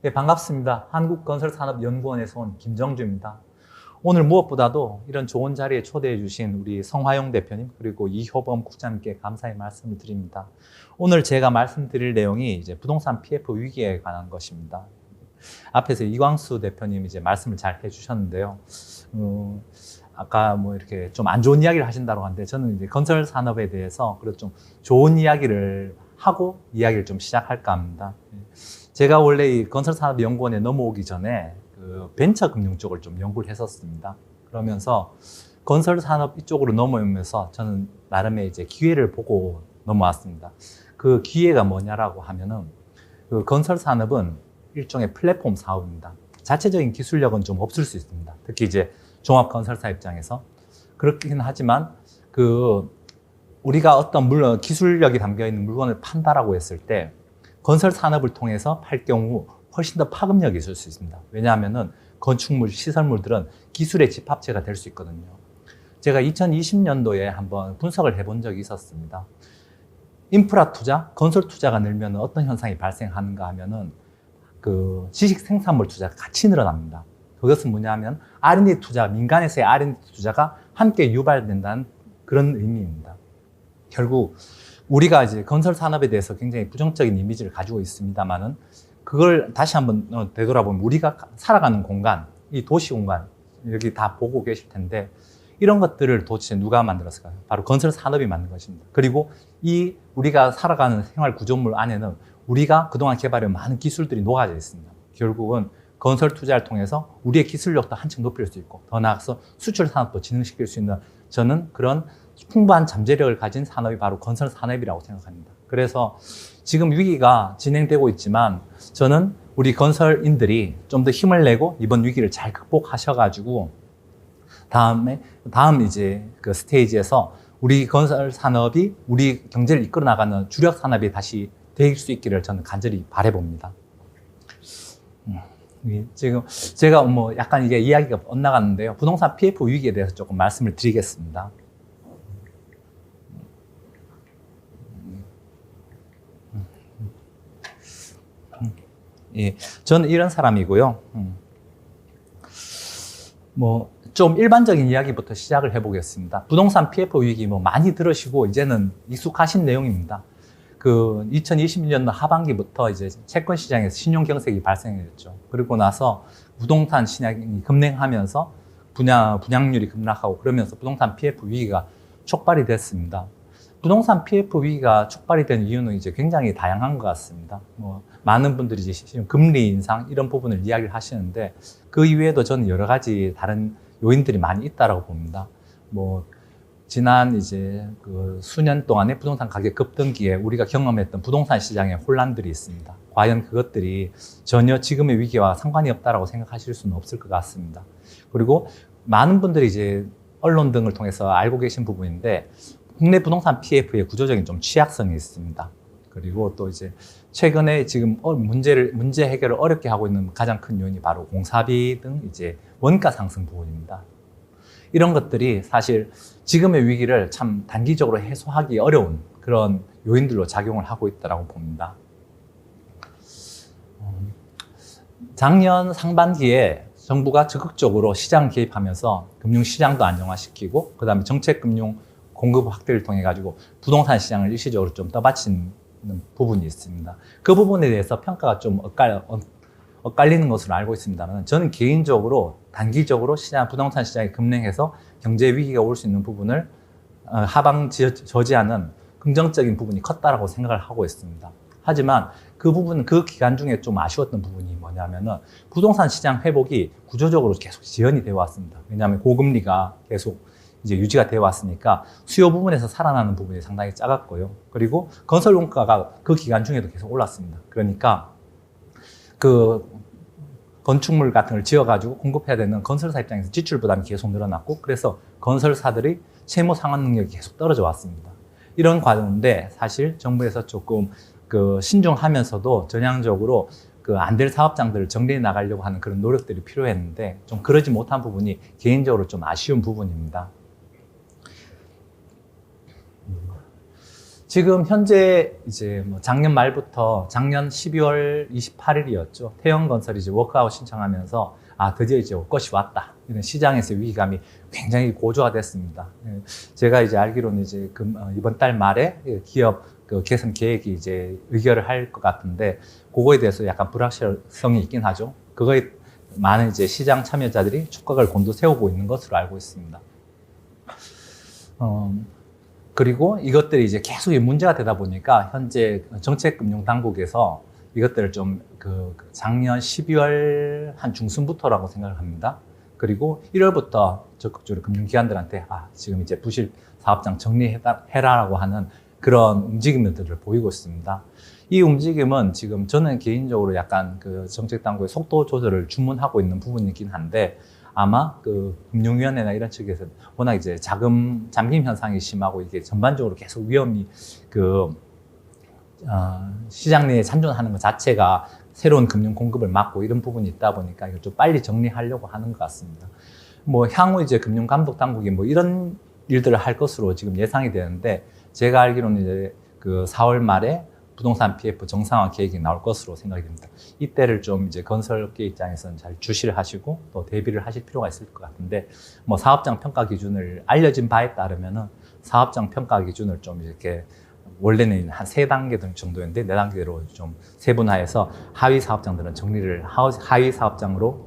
네, 반갑습니다. 한국건설산업연구원에서 온 김정주입니다. 오늘 무엇보다도 이런 좋은 자리에 초대해 주신 우리 성화용 대표님 그리고 이효범 국장님께 감사의 말씀을 드립니다. 오늘 제가 말씀드릴 내용이 이제 부동산 PF 위기에 관한 것입니다. 앞에서 이광수 대표님이 이제 말씀을 잘 해주셨는데요. 아까 뭐 이렇게 좀 안 좋은 이야기를 하신다고 하는데 저는 이제 건설 산업에 대해서 그래도 좀 좋은 이야기를 하고 이야기를 좀 시작할까 합니다. 제가 원래 이 건설산업연구원에 넘어오기 전에 그 벤처금융 쪽을 좀 연구를 했었습니다. 그러면서 건설산업 이쪽으로 넘어오면서 저는 나름의 이제 기회를 보고 넘어왔습니다. 그 기회가 뭐냐라고 하면은 그 건설산업은 일종의 플랫폼 사업입니다. 자체적인 기술력은 좀 없을 수 있습니다. 특히 이제 종합건설사 입장에서 그렇긴 하지만 우리가 어떤 기술력이 담겨 있는 물건을 판다라고 했을 때 건설 산업을 통해서 팔 경우 훨씬 더 파급력이 있을 수 있습니다. 왜냐하면은 건축물, 시설물들은 기술의 집합체가 될 수 있거든요. 제가 2020년도에 한번 분석을 해본 적이 있었습니다. 인프라 투자, 건설 투자가 늘면 어떤 현상이 발생하는가 하면은 그 지식 생산물 투자가 같이 늘어납니다. 그것은 뭐냐면 R&D 투자, 민간에서의 R&D 투자가 함께 유발된다는 그런 의미입니다. 결국 우리가 이제 건설 산업에 대해서 굉장히 부정적인 이미지를 가지고 있습니다만은 그걸 다시 한번 되돌아보면 우리가 살아가는 공간, 이 도시 공간, 여기 다 보고 계실 텐데 이런 것들을 도대체 누가 만들었을까요? 바로 건설 산업이 만든 것입니다. 그리고 이 우리가 살아가는 생활 구조물 안에는 우리가 그동안 개발한 많은 기술들이 녹아져 있습니다. 결국은 건설 투자를 통해서 우리의 기술력도 한층 높일 수 있고 더 나아가서 수출 산업도 진흥시킬 수 있는 저는 그런 풍부한 잠재력을 가진 산업이 바로 건설 산업이라고 생각합니다. 그래서 지금 위기가 진행되고 있지만 저는 우리 건설인들이 좀 더 힘을 내고 이번 위기를 잘 극복하셔가지고 다음 이제 그 스테이지에서 우리 건설 산업이 우리 경제를 이끌어 나가는 주력 산업이 다시 될 수 있기를 저는 간절히 바라봅니다. 지금 제가 뭐 약간 이게 이야기가 엇나갔는데요. 부동산 PF 위기에 대해서 조금 말씀을 드리겠습니다. 예, 저는 이런 사람이고요. 뭐 좀 일반적인 이야기부터 시작을 해보겠습니다. 부동산 PF 위기 뭐 많이 들으시고 이제는 익숙하신 내용입니다. 그 2021년도 하반기부터 이제 채권 시장에서 신용 경색이 발생했죠. 그리고 나서 부동산 시장이 급냉하면서 분양률이 급락하고 그러면서 부동산 PF 위기가 촉발이 됐습니다. 부동산 PF 위기가 촉발이 된 이유는 이제 굉장히 다양한 것 같습니다. 뭐 많은 분들이 이제 지금 금리 인상 이런 부분을 이야기를 하시는데 그 이외에도 저는 여러 가지 다른 요인들이 많이 있다라고 봅니다. 뭐 지난 이제 그 수년 동안의 부동산 가격 급등기에 우리가 경험했던 부동산 시장의 혼란들이 있습니다. 과연 그것들이 전혀 지금의 위기와 상관이 없다라고 생각하실 수는 없을 것 같습니다. 그리고 많은 분들이 이제 언론 등을 통해서 알고 계신 부분인데 국내 부동산 PF의 구조적인 좀 취약성이 있습니다. 그리고 또 이제 최근에 지금 문제 해결을 어렵게 하고 있는 가장 큰 요인이 바로 공사비 등 이제 원가 상승 부분입니다. 이런 것들이 사실 지금의 위기를 참 단기적으로 해소하기 어려운 그런 요인들로 작용을 하고 있다고 봅니다. 작년 상반기에 정부가 적극적으로 시장 개입하면서 금융시장도 안정화시키고 그다음에 정책금융 공급 확대를 통해 가지고 부동산 시장을 일시적으로 좀 떠받치는 부분이 있습니다. 그 부분에 대해서 평가가 좀 엇갈리는 것으로 알고 있습니다만 저는 개인적으로 단기적으로 부동산 시장이 급냉해서 경제 위기가 올 수 있는 부분을 저지하는 긍정적인 부분이 컸다라고 생각을 하고 있습니다. 하지만 그 기간 중에 좀 아쉬웠던 부분이 뭐냐면은 부동산 시장 회복이 구조적으로 계속 지연이 되어 왔습니다. 왜냐하면 고금리가 계속 이제 유지가 되어 왔으니까 수요 부분에서 살아나는 부분이 상당히 작았고요. 그리고 건설 원가가 그 기간 중에도 계속 올랐습니다. 그러니까 그 건축물 같은 걸 지어가지고 공급해야 되는 건설사 입장에서 지출 부담이 계속 늘어났고 그래서 건설사들이 채무 상환 능력이 계속 떨어져 왔습니다. 이런 과정인데 사실 정부에서 조금 신중하면서도 전향적으로 안 될 사업장들을 정리해 나가려고 하는 그런 노력들이 필요했는데 좀 그러지 못한 부분이 개인적으로 좀 아쉬운 부분입니다. 지금 현재 이제 뭐 작년 말부터 작년 12월 28일이었죠. 태영건설이 이제 워크아웃 신청하면서 드디어 이제 올 것이 왔다. 이런 시장에서의 위기감이 굉장히 고조화됐습니다. 제가 이제 알기로는 이제 이번 달 말에 기업 개선 계획이 이제 의결을 할 것 같은데 그거에 대해서 약간 불확실성이 있긴 하죠. 그거에 많은 이제 시장 참여자들이 촉각을 곤두세우고 있는 것으로 알고 있습니다. 그리고 이것들이 이제 계속 문제가 되다 보니까 현재 정책금융당국에서 이것들을 좀 작년 12월 한 중순부터라고 생각을 합니다. 그리고 1월부터 적극적으로 금융기관들한테 지금 이제 부실 사업장 정리해라라고 하는 그런 움직임들을 보이고 있습니다. 이 움직임은 지금 저는 개인적으로 약간 정책당국의 속도 조절을 주문하고 있는 부분이긴 한데 아마 금융위원회나 이런 측에서 워낙 이제 자금 잠김 현상이 심하고 이게 전반적으로 계속 위험이 시장 내에 잔존하는 것 자체가 새로운 금융 공급을 막고 이런 부분이 있다 보니까 이걸 좀 빨리 정리하려고 하는 것 같습니다. 뭐 향후 이제 금융감독 당국이 뭐 이런 일들을 할 것으로 지금 예상이 되는데 제가 알기로는 이제 4월 말에 부동산 PF 정상화 계획이 나올 것으로 생각이 됩니다. 이때를 좀 이제 건설업계 입장에서는 잘 주시를 하시고 또 대비를 하실 필요가 있을 것 같은데 뭐 사업장 평가 기준을 알려진 바에 따르면은 사업장 평가 기준을 좀 이렇게 원래는 한 3단계 정도였는데 4단계로 좀 세분화해서 하위 사업장들은 정리를 하위 사업장으로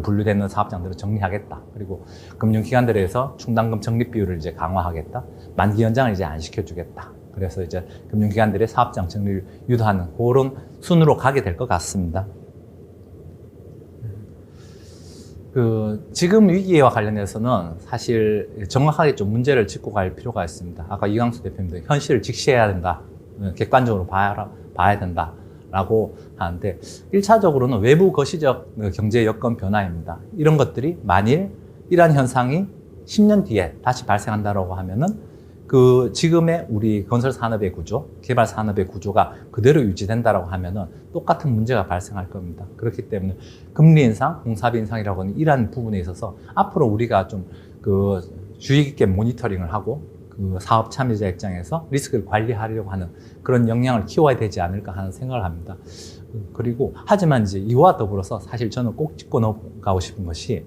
분류되는 사업장들을 정리하겠다. 그리고 금융기관들에서 충당금 적립 비율을 이제 강화하겠다. 만기 연장을 이제 안 시켜주겠다. 그래서 이제 금융기관들의 사업장 정리를 유도하는 그런 순으로 가게 될 것 같습니다. 지금 위기와 관련해서는 사실 정확하게 좀 문제를 짚고 갈 필요가 있습니다. 아까 이광수 대표님도 현실을 직시해야 된다. 객관적으로 봐야 된다라고 하는데 1차적으로는 외부 거시적 경제 여건 변화입니다. 이런 것들이 만일 이러한 현상이 10년 뒤에 다시 발생한다고 하면은 지금의 우리 건설 산업의 구조, 개발 산업의 구조가 그대로 유지된다라고 하면은 똑같은 문제가 발생할 겁니다. 그렇기 때문에 금리 인상, 공사비 인상이라고 하는 이러한 부분에 있어서 앞으로 우리가 좀 주의 깊게 모니터링을 하고 사업 참여자 입장에서 리스크를 관리하려고 하는 그런 역량을 키워야 되지 않을까 하는 생각을 합니다. 그리고 하지만 이제 이와 더불어서 사실 저는 꼭 짚고 넘어가고 싶은 것이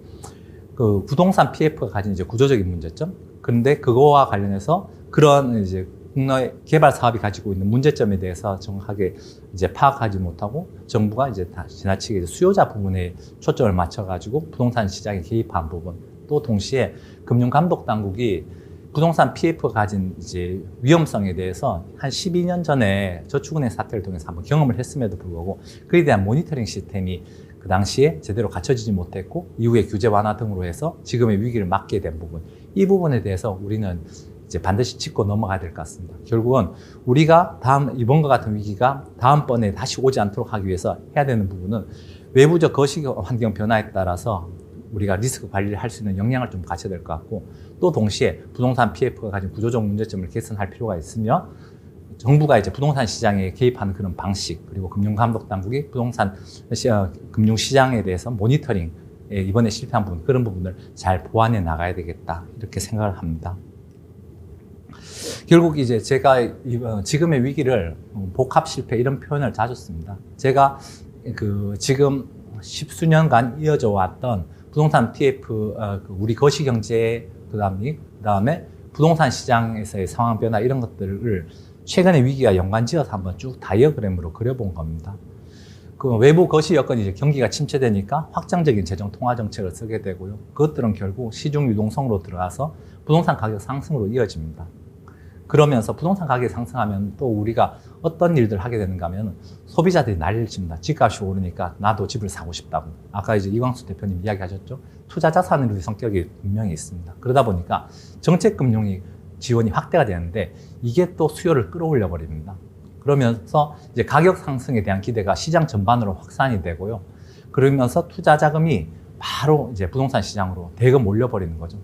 부동산 PF가 가진 이제 구조적인 문제점. 그런데 그거와 관련해서 그런 이제 국내 개발 사업이 가지고 있는 문제점에 대해서 정확하게 이제 파악하지 못하고 정부가 이제 지나치게 이제 수요자 부분에 초점을 맞춰가지고 부동산 시장에 개입한 부분, 또 동시에 금융감독 당국이 부동산 PF가 가진 이제 위험성에 대해서 한 12년 전에 저축은행 사태를 통해서 한번 경험을 했음에도 불구하고 그에 대한 모니터링 시스템이 그 당시에 제대로 갖춰지지 못했고 이후에 규제 완화 등으로 해서 지금의 위기를 막게 된 부분, 이 부분에 대해서 우리는 이제 반드시 짚고 넘어가야 될 것 같습니다. 결국은 우리가 이번과 같은 위기가 다음번에 다시 오지 않도록 하기 위해서 해야 되는 부분은 외부적 거시 환경 변화에 따라서 우리가 리스크 관리를 할 수 있는 역량을 좀 갖춰야 될 것 같고, 또 동시에 부동산 PF가 가진 구조적 문제점을 개선할 필요가 있으며 정부가 이제 부동산 시장에 개입하는 그런 방식, 그리고 금융감독 당국이 부동산 금융시장에 대해서 모니터링, 이번에 실패한 부분, 그런 부분을 잘 보완해 나가야 되겠다, 이렇게 생각을 합니다. 결국 이제 제가 지금의 위기를 복합 실패 이런 표현을 자주 씁니다. 제가 지금 10수년간 이어져 왔던 부동산 TF, 우리 거시경제, 그다음에 부동산 시장에서의 상황 변화 이런 것들을 최근의 위기와 연관지어서 한번 쭉 다이어그램으로 그려본 겁니다. 외부 거시 여건이 이제 경기가 침체되니까 확장적인 재정 통화 정책을 쓰게 되고요. 그것들은 결국 시중 유동성으로 들어가서 부동산 가격 상승으로 이어집니다. 그러면서 부동산 가격이 상승하면 또 우리가 어떤 일들을 하게 되는가 하면 소비자들이 난리를 칩니다. 집값이 오르니까 나도 집을 사고 싶다고. 아까 이제 이광수 대표님 이야기하셨죠. 투자 자산의 성격이 분명히 있습니다. 그러다 보니까 정책금융이 지원이 확대가 되는데 이게 또 수요를 끌어올려 버립니다. 그러면서 이제 가격 상승에 대한 기대가 시장 전반으로 확산이 되고요. 그러면서 투자 자금이 바로 이제 부동산 시장으로 대거 몰려버리는 거죠.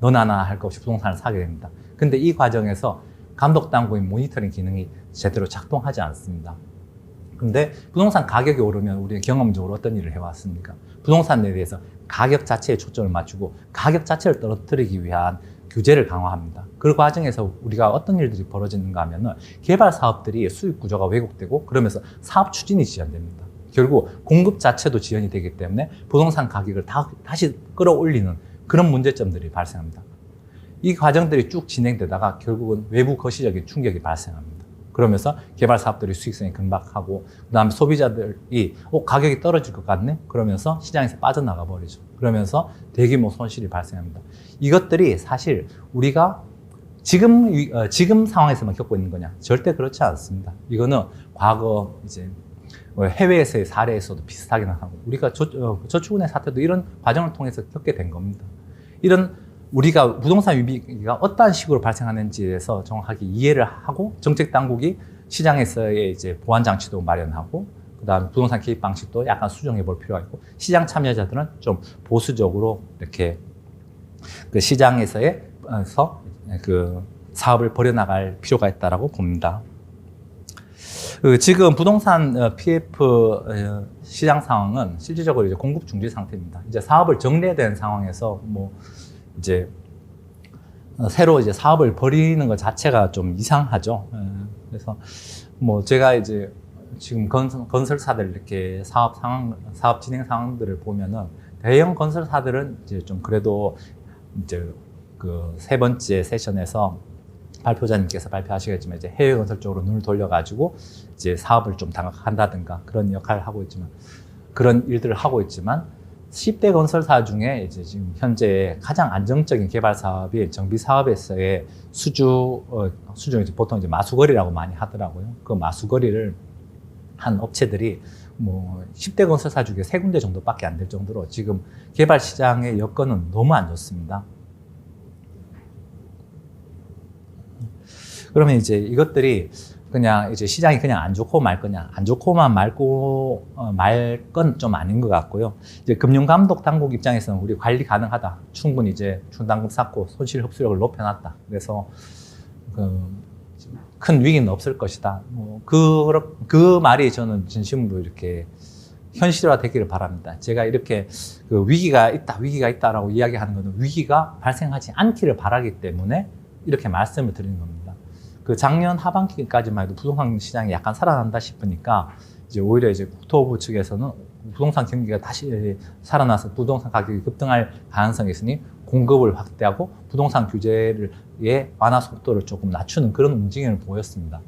너나 나 할 것 없이 부동산을 사게 됩니다. 근데 이 과정에서 감독 당국의 모니터링 기능이 제대로 작동하지 않습니다. 근데 부동산 가격이 오르면 우리가 경험적으로 어떤 일을 해왔습니까? 부동산에 대해서 가격 자체에 초점을 맞추고 가격 자체를 떨어뜨리기 위한 규제를 강화합니다. 그 과정에서 우리가 어떤 일들이 벌어지는가 하면은 개발 사업들이 수익 구조가 왜곡되고 그러면서 사업 추진이 지연됩니다. 결국 공급 자체도 지연이 되기 때문에 부동산 가격을 다시 끌어올리는 그런 문제점들이 발생합니다. 이 과정들이 쭉 진행되다가 결국은 외부 거시적인 충격이 발생합니다. 그러면서 개발 사업들이 수익성이 금박하고 그다음에 소비자들이 가격이 떨어질 것 같네? 그러면서 시장에서 빠져나가 버리죠. 그러면서 대규모 손실이 발생합니다. 이것들이 사실 우리가 지금 상황에서만 겪고 있는 거냐? 절대 그렇지 않습니다. 이거는 과거 이제 해외에서의 사례에서도 비슷하게 나타나고 우리가 저축은행 사태도 이런 과정을 통해서 겪게 된 겁니다. 이런 우리가 부동산 위기가 어떠한 식으로 발생하는지에 대해서 정확하게 이해를 하고 정책 당국이 시장에서의 이제 보완 장치도 마련하고 그다음에 부동산 개입 방식도 약간 수정해 볼 필요가 있고 시장 참여자들은 좀 보수적으로 이렇게 그 시장에서의 그 사업을 벌여나갈 필요가 있다라고 봅니다. 지금 부동산 PF 시장 상황은 실질적으로 이제 공급 중지 상태입니다. 이제 사업을 정리해야 되는 상황에서 이제 새로 이제 사업을 벌이는 것 자체가 좀 이상하죠. 그래서 제가 이제 지금 건설사들 이렇게 사업 진행 상황들을 보면은 대형 건설사들은 이제 좀 그래도 이제 그 세 번째 세션에서 발표자님께서 발표하시겠지만 이제 해외 건설 쪽으로 눈을 돌려가지고 이제 사업을 좀 장악한다든가 그런 역할을 하고 있지만 그런 일들을 하고 있지만 10대 건설사 중에 이제 지금 현재 가장 안정적인 개발 사업이 정비 사업에서의 수주 이제 보통 이제 마수거리라고 많이 하더라고요. 그 마수거리를 한 업체들이 10대 건설사 중에 3군데 정도밖에 안 될 정도로 지금 개발 시장의 여건은 너무 안 좋습니다. 그러면 이제 이것들이 그냥 이제 시장이 그냥 안 좋고 말 거냐, 안 좋고만 말 건 좀 아닌 것 같고요. 이제 금융감독 당국 입장에서는 우리 관리 가능하다. 충분히 이제 충당금 쌓고 손실 흡수력을 높여놨다. 그래서 큰 위기는 없을 것이다. 그 말이 저는 진심으로 이렇게 현실화 되기를 바랍니다. 제가 이렇게 그 위기가 있다라고 이야기하는 것은 위기가 발생하지 않기를 바라기 때문에 이렇게 말씀을 드리는 겁니다. 그 작년 하반기까지만 해도 부동산 시장이 약간 살아난다 싶으니까 이제 오히려 이제 국토부 측에서는 부동산 경기가 다시 살아나서 부동산 가격이 급등할 가능성이 있으니 공급을 확대하고 부동산 규제의 완화 속도를 조금 낮추는 그런 움직임을 보였습니다.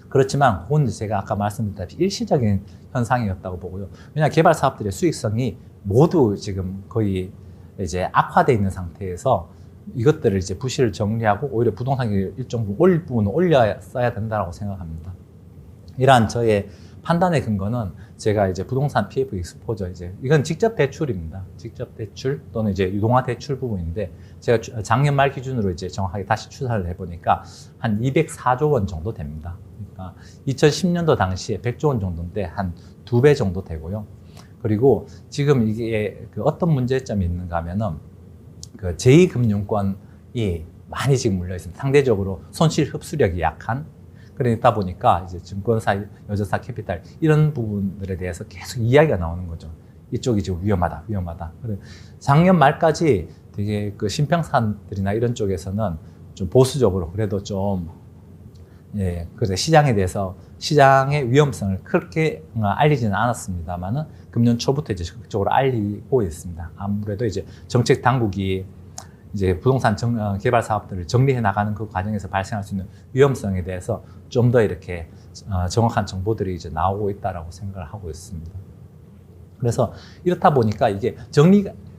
그렇지만 그건 제가 아까 말씀드렸다시피 일시적인 현상이었다고 보고요. 왜냐하면 개발 사업들의 수익성이 모두 지금 거의 이제 악화되어 있는 상태에서 이것들을 이제 부실을 정리하고 오히려 부동산 일정 부분 올릴 부분은 올려야 된다고 생각합니다. 이러한 저의 판단의 근거는 제가 이제 부동산 PF 익스포저 이건 직접 대출입니다. 직접 대출 또는 이제 유동화 대출 부분인데 제가 작년 말 기준으로 이제 정확하게 다시 추산을 해보니까 한 204조 원 정도 됩니다. 그러니까 2010년도 당시에 100조 원 정도인데 한 2배 정도 되고요. 그리고 지금 이게 어떤 문제점이 있는가 하면은 그 제2금융권이 많이 지금 물려 있습니다. 상대적으로 손실 흡수력이 약한 그러다 보니까 이제 증권사, 여전사 캐피탈 이런 부분들에 대해서 계속 이야기가 나오는 거죠. 이쪽이 지금 위험하다. 작년 말까지 되게 그 신평사들이나 이런 쪽에서는 좀 보수적으로 그래도 좀 그래서 시장에 대해서 시장의 위험성을 그렇게 알리지는 않았습니다만은 금년 초부터 이제 적극적으로 알리고 있습니다. 아무래도 이제 정책 당국이 이제 부동산 개발 사업들을 정리해 나가는 그 과정에서 발생할 수 있는 위험성에 대해서 좀 더 이렇게 정확한 정보들이 이제 나오고 있다라고 생각을 하고 있습니다. 그래서 이렇다 보니까 이게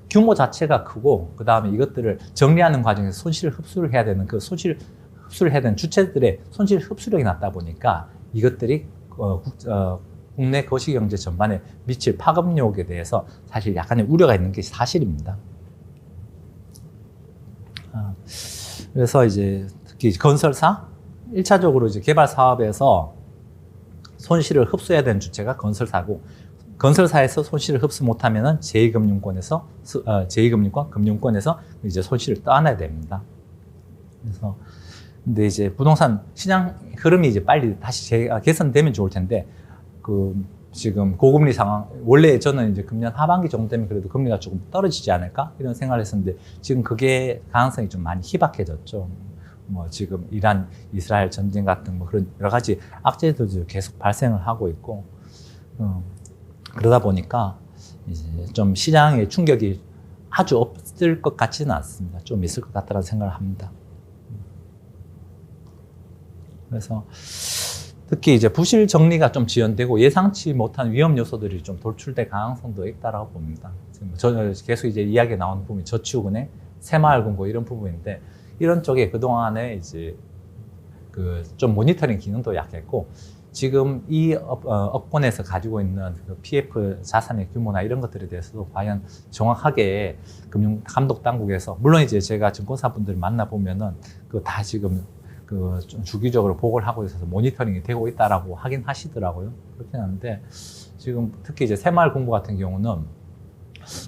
규모 자체가 크고 그 다음에 이것들을 정리하는 과정에서 손실을 흡수를 해야 되는 그 손실 흡수를 해야 되는 주체들의 손실 흡수력이 낮다 보니까 이것들이 국내 거시경제 전반에 미칠 파급력에 대해서 사실 약간의 우려가 있는 게 사실입니다. 그래서 이제 특히 건설사 1차적으로 이제 개발 사업에서 손실을 흡수해야 되는 주체가 건설사고 건설사에서 손실을 흡수 못하면은 제2금융권, 금융권에서 이제 손실을 떠안아야 됩니다. 그래서 근데 이제 부동산 시장 흐름이 이제 빨리 다시 개선되면 좋을 텐데 지금 고금리 상황, 원래 저는 이제 금년 하반기 정도 되면 그래도 금리가 조금 떨어지지 않을까? 이런 생각을 했었는데, 지금 그게 가능성이 좀 많이 희박해졌죠. 뭐 지금 이란, 이스라엘 전쟁 같은 뭐 그런 여러 가지 악재들도 계속 발생을 하고 있고, 그러다 보니까 이제 좀 시장의 충격이 아주 없을 것 같지는 않습니다. 좀 있을 것 같다는 생각을 합니다. 그래서 특히 이제 부실 정리가 좀 지연되고 예상치 못한 위험 요소들이 좀 돌출될 가능성도 있다라고 봅니다. 지금 저는 계속 이제 이야기 나오는 부분이 저축은행, 새마을금고 이런 부분인데, 이런 쪽에 그동안에 이제 그 좀 모니터링 기능도 약했고, 지금 이 업권에서 가지고 있는 그 PF 자산의 규모나 이런 것들에 대해서도 과연 정확하게 금융 감독 당국에서, 물론 이제 제가 증권사분들 만나보면은 그 다 지금 그 좀 주기적으로 보고를 하고 있어서 모니터링이 되고 있다라고 하긴 하시더라고요. 그렇긴 한데, 지금 특히 이제 새마을금고 같은 경우는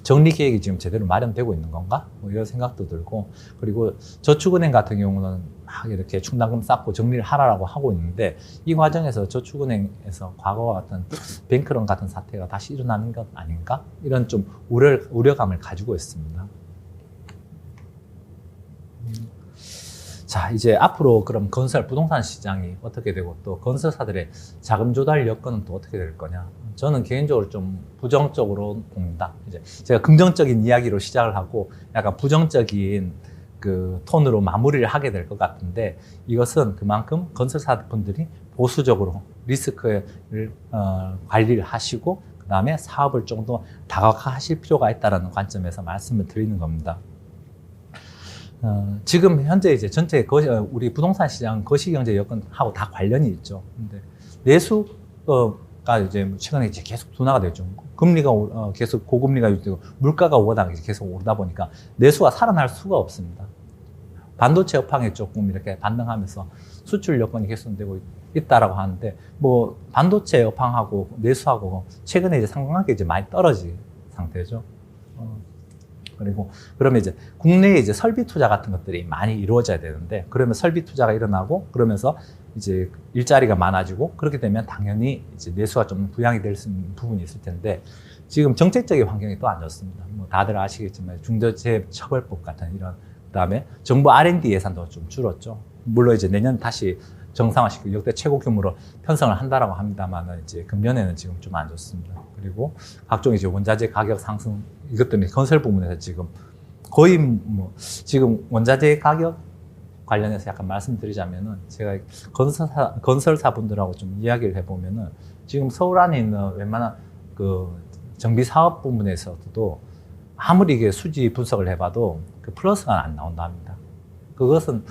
정리 계획이 지금 제대로 마련되고 있는 건가? 뭐 이런 생각도 들고, 그리고 저축은행 같은 경우는 막 이렇게 충당금 쌓고 정리를 하라고 하고 있는데, 이 과정에서 저축은행에서 과거와 같은 뱅크런 같은 사태가 다시 일어나는 것 아닌가? 이런 좀 우려감을 가지고 있습니다. 자, 이제 앞으로 그럼 건설 부동산 시장이 어떻게 되고, 또 건설사들의 자금 조달 여건은 또 어떻게 될 거냐? 저는 개인적으로 좀 부정적으로 봅니다. 이제 제가 긍정적인 이야기로 시작을 하고 약간 부정적인 그 톤으로 마무리를 하게 될 것 같은데, 이것은 그만큼 건설사분들이 보수적으로 리스크를 관리를 하시고, 그 다음에 사업을 좀 더 다각화하실 필요가 있다는 관점에서 말씀을 드리는 겁니다. 지금 현재 이제 전체 우리 부동산 시장 거시경제 여건하고 다 관련이 있죠. 근데 내수가 이제 최근에 이제 계속 둔화가 되죠. 금리가 계속 고금리가 유지되고 물가가 워낙 계속 오르다 보니까 내수가 살아날 수가 없습니다. 반도체 업황에 조금 이렇게 반등하면서 수출 여건이 개선되고 있다라고 하는데, 뭐 반도체 업황하고 내수하고 최근에 이제 상관관계 이제 많이 떨어진 상태죠. 그리고 그러면 이제 국내에 이제 설비 투자 같은 것들이 많이 이루어져야 되는데, 그러면 설비 투자가 일어나고 그러면서 이제 일자리가 많아지고, 그렇게 되면 당연히 이제 내수가 좀 부양이 될 수 있는 부분이 있을 텐데, 지금 정책적인 환경이 또 안 좋습니다. 뭐 다들 아시겠지만 중대재해처벌법 같은 이런, 그다음에 정부 R&D 예산도 좀 줄었죠. 물론 이제 내년 다시 정상화시키고 역대 최고 규모로 편성을 한다라고 합니다만, 이제 금년에는 지금 좀 안 좋습니다. 그리고 각종 이제 원자재 가격 상승, 이것 때문에 건설 부문에서 지금 거의 뭐 지금 원자재 가격 관련해서 약간 말씀드리자면은, 제가 건설사분들하고 좀 이야기를 해보면은, 지금 서울 안에 있는 웬만한 그 정비 사업 부문에서도 아무리 이게 수지 분석을 해봐도 그 플러스가 안 나온다 합니다. 그것은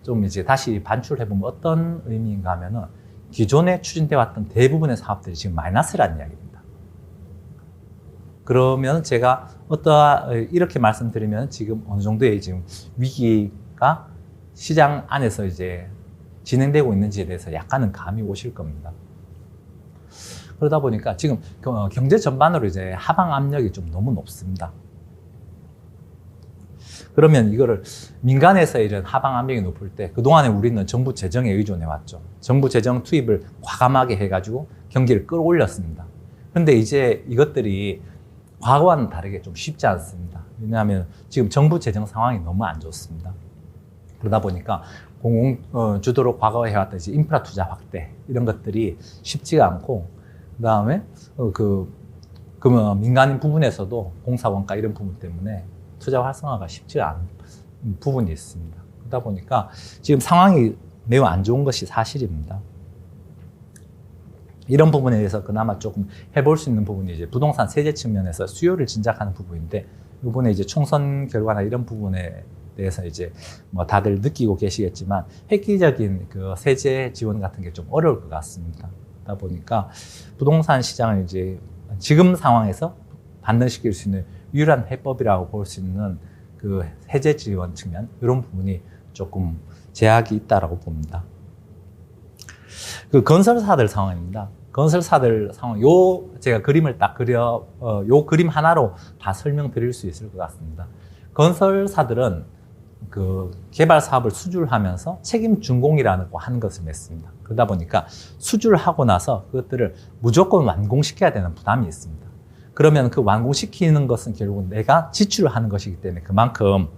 좀 이제 다시 반출해보면 어떤 의미인가 하면은, 기존에 추진되어 왔던 대부분의 사업들이 지금 마이너스라는 이야기입니다. 그러면 제가 이렇게 말씀드리면 지금 어느 정도의 지금 위기가 시장 안에서 이제 진행되고 있는지에 대해서 약간은 감이 오실 겁니다. 그러다 보니까 지금 경제 전반으로 이제 하방 압력이 좀 너무 높습니다. 그러면 이거를 민간에서 이런 하방 압력이 높을 때, 그동안에 우리는 정부 재정에 의존해 왔죠. 정부 재정 투입을 과감하게 해가지고 경기를 끌어올렸습니다. 근데 이제 이것들이 과거와는 다르게 좀 쉽지 않습니다. 왜냐하면 지금 정부 재정 상황이 너무 안 좋습니다. 그러다 보니까 공공 주도로 과거에 해왔던 이제 인프라 투자 확대, 이런 것들이 쉽지가 않고, 그 다음에 민간 부분에서도 공사 원가 이런 부분 때문에 투자 활성화가 쉽지 않은 부분이 있습니다. 그러다 보니까 지금 상황이 매우 안 좋은 것이 사실입니다. 이런 부분에 대해서 그나마 조금 해볼 수 있는 부분이 이제 부동산 세제 측면에서 수요를 진작하는 부분인데, 이번에 이제 총선 결과나 이런 부분에 대해서 이제 뭐 다들 느끼고 계시겠지만, 획기적인 그 세제 지원 같은 게 좀 어려울 것 같습니다. 그러다 보니까 부동산 시장을 이제 지금 상황에서 반등시킬 수 있는 유일한 해법이라고 볼 수 있는 그 세제 지원 측면, 이런 부분이 조금 제약이 있다라고 봅니다. 그 건설사들 상황입니다. 건설사들 상황, 제가 그림을 딱 요 그림 하나로 다 설명드릴 수 있을 것 같습니다. 건설사들은 그 개발 사업을 수주하면서 책임 준공이라는 거 하는 것을 맺습니다. 그러다 보니까 수주를 하고 나서 그것들을 무조건 완공시켜야 되는 부담이 있습니다. 그러면 그 완공시키는 것은 결국 내가 지출을 하는 것이기 때문에 그만큼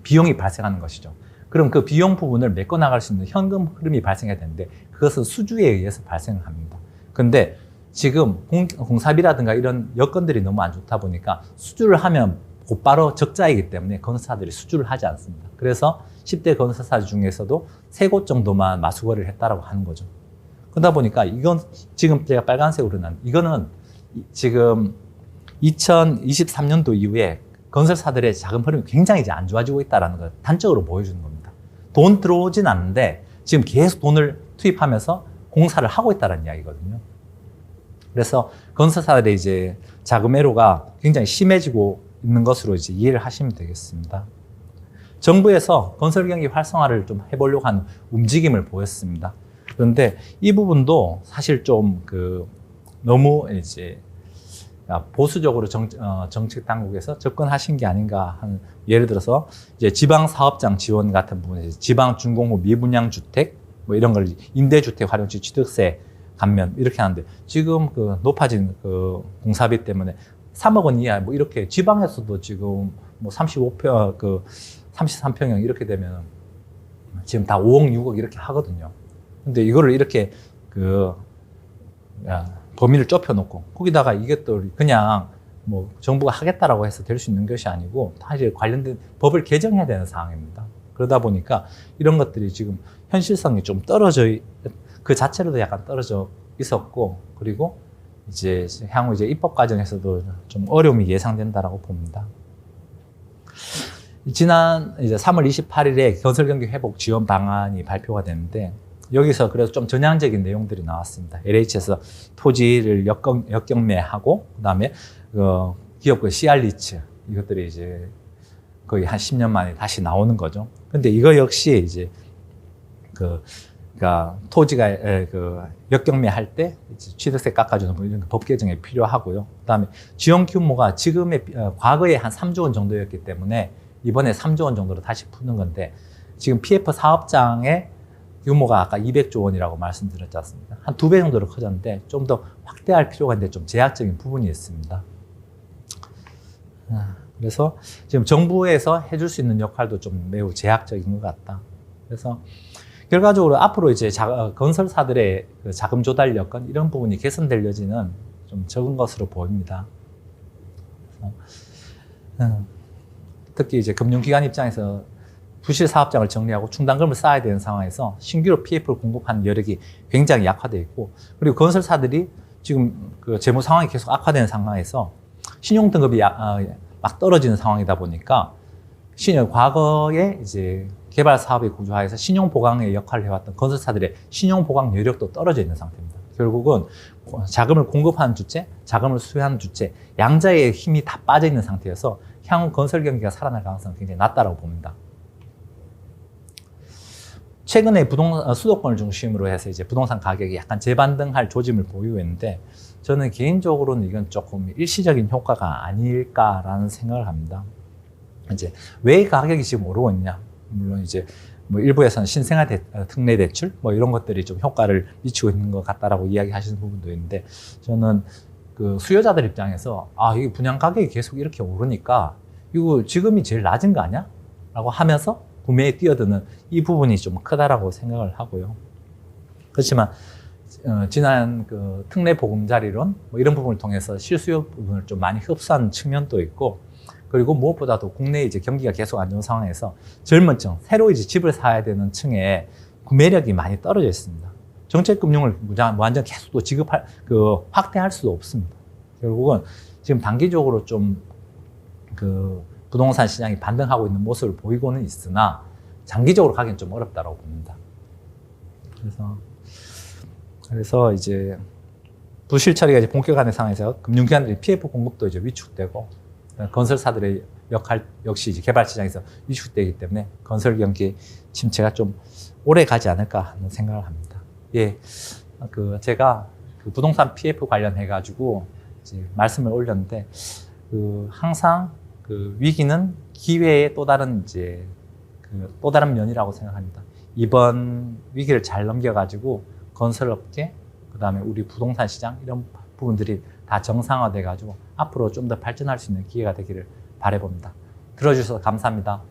비용이 발생하는 것이죠. 그럼 그 비용 부분을 메꿔나갈 수 있는 현금 흐름이 발생해야 되는데 그것은 수주에 의해서 발생합니다. 근데 지금 공사비라든가 이런 여건들이 너무 안 좋다 보니까 수주를 하면 곧바로 적자이기 때문에 건설사들이 수주를 하지 않습니다. 그래서 10대 건설사 중에서도 3곳 정도만 마수거리를 했다라고 하는 거죠. 그러다 보니까 이건 지금 제가 빨간색으로 난 이거는 지금 2023년도 이후에 건설사들의 자금 흐름이 굉장히 이제 안 좋아지고 있다는 걸 단적으로 보여주는 겁니다. 돈 들어오진 않는데 지금 계속 돈을 투입하면서 공사를 하고 있다는 이야기거든요. 그래서 건설사들의 이제 자금 애로가 굉장히 심해지고 있는 것으로 이제 이해를 하시면 되겠습니다. 정부에서 건설 경기 활성화를 좀 해보려고 하는 움직임을 보였습니다. 그런데 이 부분도 사실 좀 너무 이제 보수적으로 정책 당국에서 접근하신 게 아닌가 하는, 예를 들어서 이제 지방 사업장 지원 같은 부분에 지방 준공후 미분양 주택 뭐 이런 걸 임대주택 활용시 취득세 감면 이렇게 하는데 지금 높아진 공사비 때문에 3억 원 이하 뭐 이렇게 지방에서도 지금 뭐 33평형 이렇게 되면 지금 다 5억, 6억 이렇게 하거든요. 근데 이거를 이렇게 범위를 좁혀놓고 거기다가 이게 또 그냥 뭐 정부가 하겠다라고 해서 될 수 있는 것이 아니고 다 이제 관련된 법을 개정해야 되는 상황입니다. 그러다 보니까 이런 것들이 지금 현실성이 좀 그 자체로도 약간 떨어져 있었고, 그리고 이제 향후 이제 입법 과정에서도 좀 어려움이 예상된다라고 봅니다. 지난 이제 3월 28일에 건설경기 회복 지원 방안이 발표가 됐는데 여기서 그래서 좀 전향적인 내용들이 나왔습니다. LH에서 토지를 역경매하고 그다음에 기업 CR리츠 이것들이 이제 거의 한 10년 만에 다시 나오는 거죠. 근데 이거 역시 이제 그러니까 토지가 역경매할 때 취득세 깎아주는 뭐 이런 법 개정이 필요하고요. 그다음에 지원 규모가 과거에 한 3조 원 정도였기 때문에 이번에 3조 원 정도로 다시 푸는 건데 지금 PF 사업장의 규모가 아까 200조 원이라고 말씀드렸지 않습니까? 한 2배 정도로 커졌는데 좀 더 확대할 필요가 있는데 좀 제약적인 부분이 있습니다. 그래서 지금 정부에서 해줄 수 있는 역할도 좀 매우 제약적인 것 같다. 그래서 결과적으로 앞으로 이제 건설사들의 자금 조달 여건 이런 부분이 개선될 여지는 좀 적은 것으로 보입니다. 특히 이제 금융기관 입장에서 부실 사업장을 정리하고 충당금을 쌓아야 되는 상황에서 신규로 PF를 공급하는 여력이 굉장히 약화되어 있고, 그리고 건설사들이 지금 재무 상황이 계속 악화되는 상황에서 신용 등급이 막 떨어지는 상황이다 보니까 과거에 이제 개발 사업의 구조화에서 신용 보강의 역할을 해왔던 건설사들의 신용 보강 여력도 떨어져 있는 상태입니다. 결국은 자금을 공급하는 주체, 자금을 수요하는 주체, 양자의 힘이 다 빠져 있는 상태여서 향후 건설 경기가 살아날 가능성은 굉장히 낮다고 봅니다. 최근에 수도권을 중심으로 해서 이제 부동산 가격이 약간 재반등할 조짐을 보이고 있는데 저는 개인적으로는 이건 조금 일시적인 효과가 아닐까라는 생각을 합니다. 이제 왜 가격이 지금 오르고 있냐? 물론 이제 뭐 일부에서는 신생아 특례 대출 뭐 이런 것들이 좀 효과를 미치고 있는 것 같다라고 이야기하시는 부분도 있는데 저는 수요자들 입장에서 이게 분양 가격이 계속 이렇게 오르니까 이거 지금이 제일 낮은 거 아니야? 라고 하면서 구매에 뛰어드는 이 부분이 좀 크다라고 생각을 하고요. 그렇지만 지난 특례 보금자리론 뭐 이런 부분을 통해서 실수요 부분을 좀 많이 흡수한 측면도 있고, 그리고 무엇보다도 국내 이제 경기가 계속 안 좋은 상황에서 젊은 층, 새로 이제 집을 사야 되는 층에 구매력이 많이 떨어져 있습니다. 정책금융을 완전 계속 또 확대할 수도 없습니다. 결국은 지금 단기적으로 좀 부동산 시장이 반등하고 있는 모습을 보이고는 있으나 장기적으로 가기는 좀 어렵다고 봅니다. 그래서 이제 부실 처리가 이제 본격화된 상황에서 금융기관들이 PF 공급도 이제 위축되고 건설사들의 역할 역시 이제 개발 시장에서 위축되기 때문에 건설 경기 침체가 좀 오래 가지 않을까 하는 생각을 합니다. 예, 제가 부동산 PF 관련해 가지고 이제 말씀을 올렸는데 항상 위기는 기회의 또 다른 면이라고 생각합니다. 이번 위기를 잘 넘겨가지고 건설업계, 그다음에 우리 부동산 시장 이런 부분들이 다 정상화돼가지고 앞으로 좀 더 발전할 수 있는 기회가 되기를 바라봅니다. 들어주셔서 감사합니다.